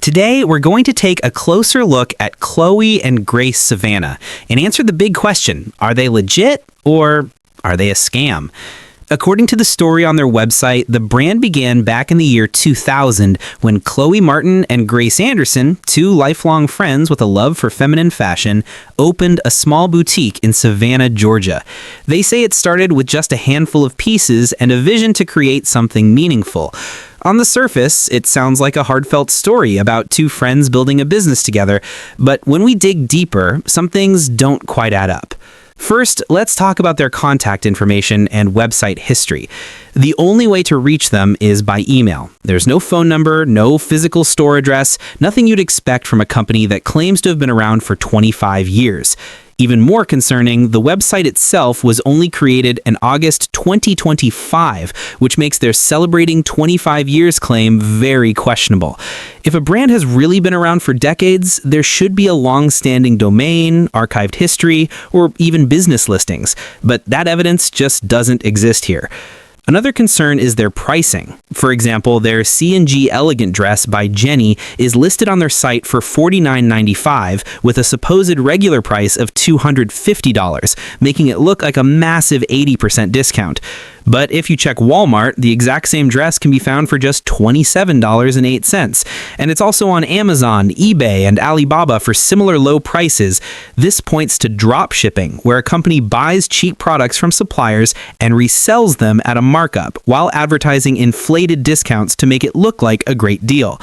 Today, we're going to take a closer look at Chloe and Grace Savannah and answer the big question, are they legit or are they a scam? According to the story on their website, the brand began back in the year 2000 when Chloe Martin and Grace Anderson, two lifelong friends with a love for feminine fashion, opened a small boutique in Savannah, Georgia. They say it started with just a handful of pieces and a vision to create something meaningful. On the surface, it sounds like a heartfelt story about two friends building a business together, but when we dig deeper, some things don't quite add up. First, let's talk about their contact information and website history. The only way to reach them is by email. There's no phone number, no physical store address, nothing you'd expect from a company that claims to have been around for 25 years. Even more concerning, the website itself was only created in August 2025, which makes their celebrating 25 years claim very questionable. If a brand has really been around for decades, there should be a long-standing domain, archived history, or even business listings, but that evidence just doesn't exist here. Another concern is their pricing. For example, their C&G Elegant dress by Jenny is listed on their site for $49.95 with a supposed regular price of $250, making it look like a massive 80% discount. But if you check Walmart, the exact same dress can be found for just $27.08. And it's also on Amazon, eBay, and Alibaba for similar low prices. This points to drop shipping, where a company buys cheap products from suppliers and resells them at a markup while advertising inflated discounts to make it look like a great deal.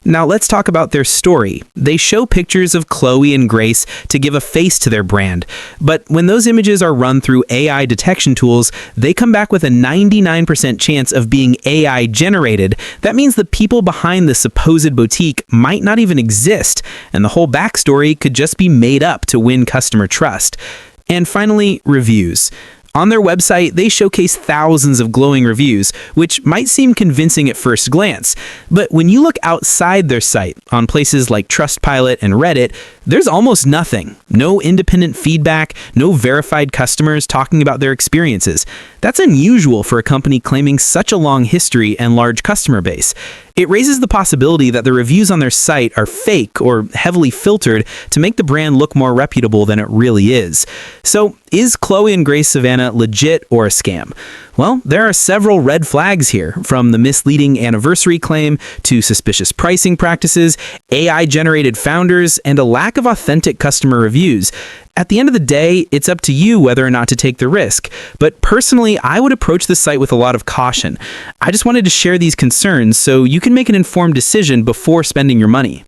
Now let's talk about their story. They show pictures of Chloe and Grace to give a face to their brand, but when those images are run through AI detection tools, they come back with a 99% chance of being AI generated. That means the people behind the supposed boutique might not even exist, and the whole backstory could just be made up to win customer trust. And finally, reviews. On their website, they showcase thousands of glowing reviews, which might seem convincing at first glance. But when you look outside their site, on places like Trustpilot and Reddit, there's almost nothing. No independent feedback, no verified customers talking about their experiences. That's unusual for a company claiming such a long history and large customer base. It raises the possibility that the reviews on their site are fake or heavily filtered to make the brand look more reputable than it really is. So, is Chloe and Grace Savannah legit or a scam? Well, there are several red flags here, from the misleading anniversary claim to suspicious pricing practices, AI-generated founders, and a lack of authentic customer reviews. At the end of the day, it's up to you whether or not to take the risk. But personally, I would approach the site with a lot of caution. I just wanted to share these concerns so you can make an informed decision before spending your money.